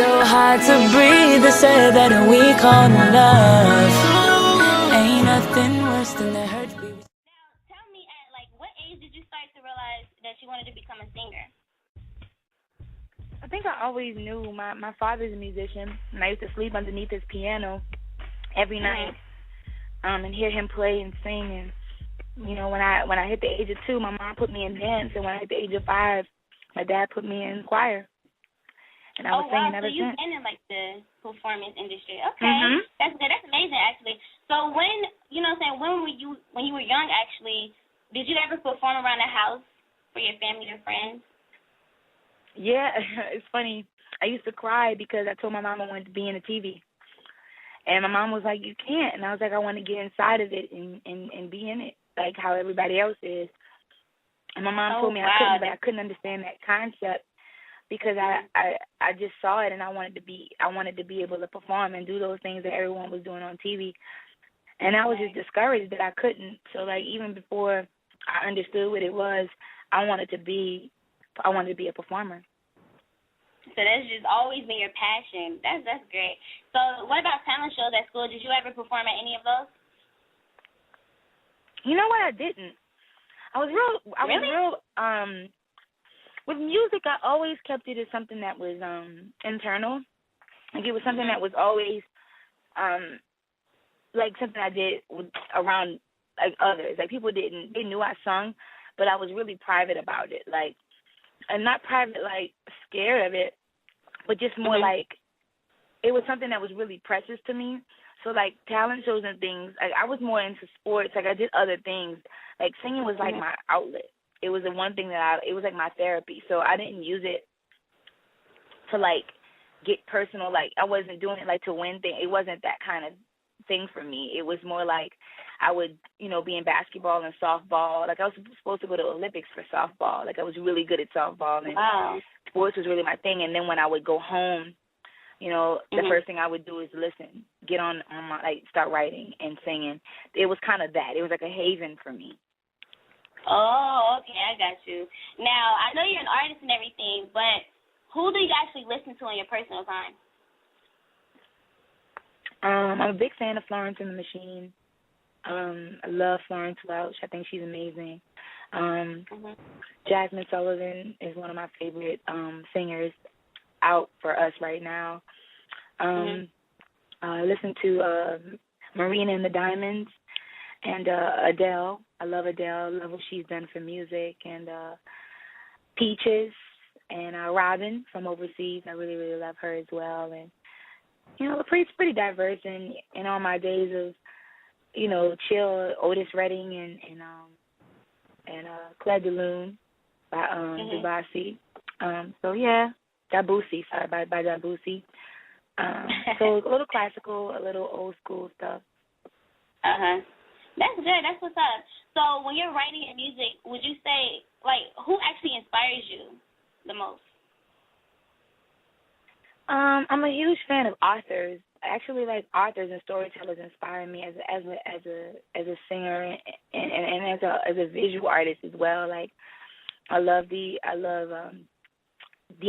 so hard to breathe. They said that we call love. Ain't nothing worse than the hurt we. Now, tell me, at like what age did you start to realize that you wanted to become a singer? I think I always knew. My father's a musician, and I used to sleep underneath his piano every night, and hear him play and sing. And you know, when I hit the age of 2, my mom put me in dance, and when I hit the age of 5, my dad put me in choir. And I was singing ever since. So you've been in like the performance industry. Okay, that's good. That's amazing, actually. So when when you were young, actually, did you ever perform around the house for your family or friends? Yeah, it's funny. I used to cry because I told my mom I wanted to be in the TV. And my mom was like, you can't. And I was like, I want to get inside of it and be in it, like how everybody else is. And my mom told me I couldn't, but I couldn't understand that concept because I just saw it and I wanted to be able to perform and do those things that everyone was doing on TV. And I was just discouraged that I couldn't. So like even before I understood what it was, I wanted to be a performer. So that's just always been your passion. That's great. So what about talent shows at school? Did you ever perform at any of those? You know what? I didn't. I was real with music. I always kept it as something that was internal. Like it was something that was always like something I did around like others. Like people they knew I sung, but I was really private about it. Like, and not private like scared of it, but just more like it was something that was really precious to me. So like talent shows and things, like I was more into sports. Like I did other things. Like singing was like my outlet. It was the one thing it was like my therapy. So I didn't use it to like get personal. Like I wasn't doing it like to win thing. It wasn't that kind of thing for me. It was more like I would, be in basketball and softball. Like I was supposed to go to Olympics for softball. Like I was really good at softball and sports was really my thing. And then when I would go home, the first thing I would do is listen, get on my, like start writing and singing. It was kind of that. It was like a haven for me. Oh, okay, I got you. Now, I know you're an artist and everything, but who do you actually listen to in your personal time? I'm a big fan of Florence and the Machine. I love Florence Welch. I think she's amazing. Jasmine Sullivan is one of my favorite singers out for us right now. I listen to Marina and the Diamonds and Adele. I love Adele. I love what she's done for music. And Peaches and Robin from overseas. I really, really love her as well. And, pretty diverse in all my days of, chill, Otis Redding and Claire de Lune by Debussy. So yeah, Debussy, sorry, by Debussy. So a little classical, a little old school stuff. That's good. That's what's up. So when you're writing your music, would you say like who actually inspires you the most? I'm a huge fan of authors. I actually like authors and storytellers inspire me as a singer and as a visual artist as well. Like I love the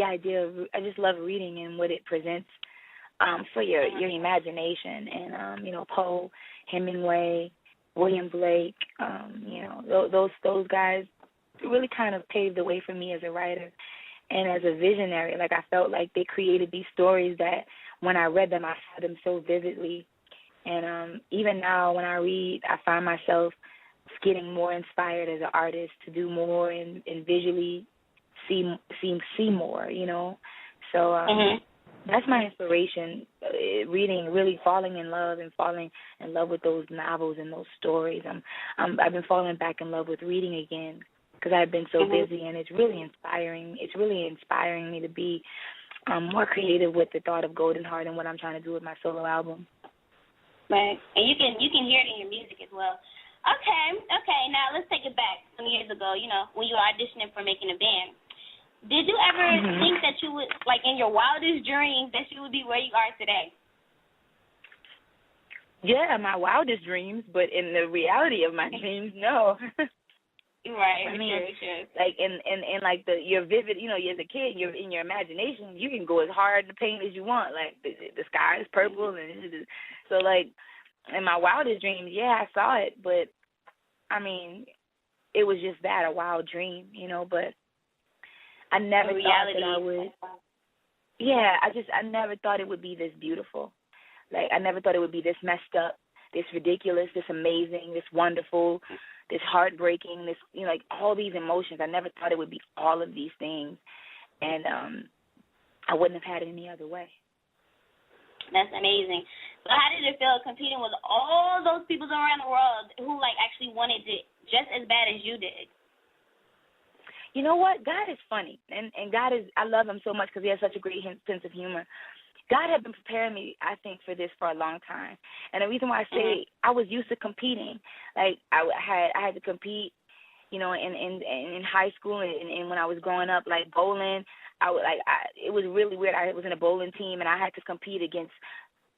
idea of, I just love reading and what it presents for your imagination. And Poe, Hemingway, William Blake, those guys really kind of paved the way for me as a writer and as a visionary. Like I felt like they created these stories that when I read them, I saw them so vividly. And even now when I read, I find myself getting more inspired as an artist to do more and visually see more, So that's my inspiration, reading, really falling in love with those novels and those stories. I've been falling back in love with reading again because I've been so busy, and it's really inspiring. It's really inspiring me to be more creative with the thought of Golden Heart and what I'm trying to do with my solo album. Right, and you can hear it in your music as well. Okay. Now let's take it back some years ago. When you were auditioning for making a band, did you ever think that you would, like in your wildest dreams, that you would be where you are today? Yeah, my wildest dreams, but in the reality of my dreams, no. Right. I mean, true. like in like your vivid, you know, as a kid, you're in your imagination, you can go as hard to paint as you want. Like the sky is purple, and so like in my wildest dreams, yeah, I saw it, but I mean, it was just that, a wild dream, you know. But I never thought that I would. Yeah, I never thought it would be this beautiful. Like I never thought it would be this messed up, this ridiculous, this amazing, this wonderful, this heartbreaking, this, you know, like all these emotions. I never thought it would be all of these things, and I wouldn't have had it any other way. That's amazing. So how did it feel competing with all those people around the world who like actually wanted it just as bad as you did? You know what? God is funny, and God is. I love him so much because he has such a great sense of humor. God had been preparing me, I think, for this for a long time. And the reason why I say I was used to competing, like I had to compete, you know, in high school and when I was growing up, like bowling. It was really weird. I was in a bowling team and I had to compete against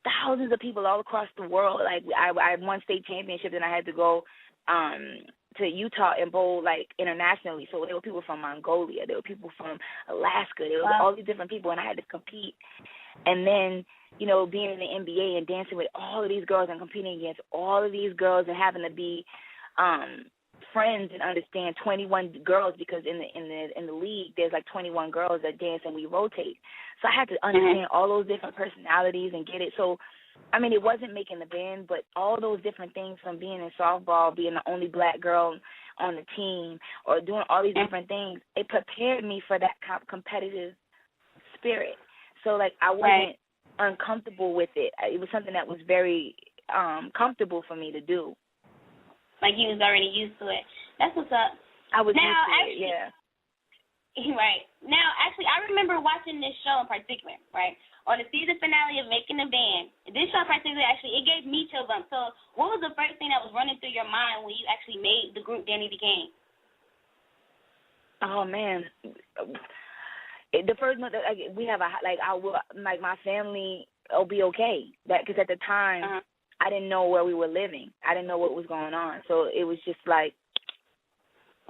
thousands of people all across the world. Like I won state championships and I had to go to Utah and bowl like internationally. So there were people from Mongolia, there were people from Alaska, there were all these different people, and I had to compete. And then, you know, being in the NBA and dancing with all of these girls and competing against all of these girls and having to be friends and understand 21 girls, because in the league there's like 21 girls that dance and we rotate. So I had to understand all those different personalities and get it. So I mean, it wasn't making the band, but all those different things, from being in softball, being the only black girl on the team, or doing all these different things, it prepared me for that competitive spirit. So, like, I wasn't uncomfortable with it. It was something that was very comfortable for me to do. Like you was already used to it. That's what's up. I was now, used to actually, it, yeah. Right. Now, actually, I remember watching this show in particular, right? On the season finale of Making a Band, this show in particular, actually, it gave me chill bumps. So what was the first thing that was running through your mind when you actually made the group Danny Became? Oh, man. The first month, we have my family will be okay. Because at the time, I didn't know where we were living. I didn't know what was going on. So it was just like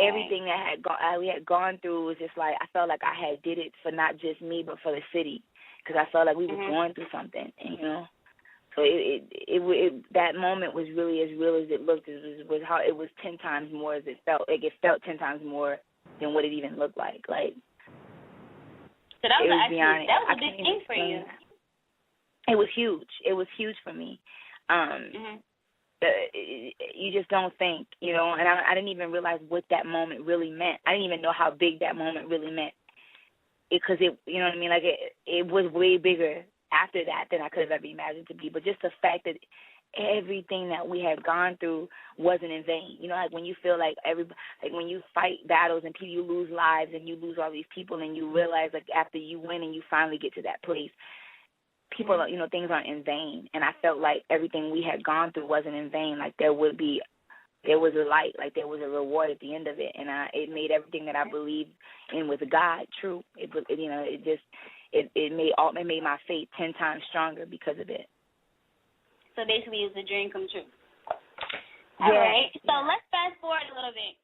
everything that we had gone through was just like, I felt like I had did it for not just me, but for the city. Because I felt like we was going through something, and, you know. So it that moment was really as real as it looked. It was how it was 10 times more as it felt. Like, it felt 10 times more than what it even looked like. Like, so that was a big thing for you. It was huge. It was huge for me. You just don't think, you know. And I didn't even realize what that moment really meant. I didn't even know how big that moment really meant. Because it, you know what I mean, like it was way bigger after that than I could have ever imagined to be. But just the fact that everything that we had gone through wasn't in vain. You know, like when you feel like when you fight battles and you lose lives and you lose all these people, and you realize, like, after you win and you finally get to that place, people, you know, things aren't in vain. And I felt like everything we had gone through wasn't in vain. Like there was a light, like there was a reward at the end of it, and it made everything that I believed in with God true. It made my faith 10 times stronger because of it. So basically, it was a dream come true. Yeah. All right. So let's fast forward a little bit.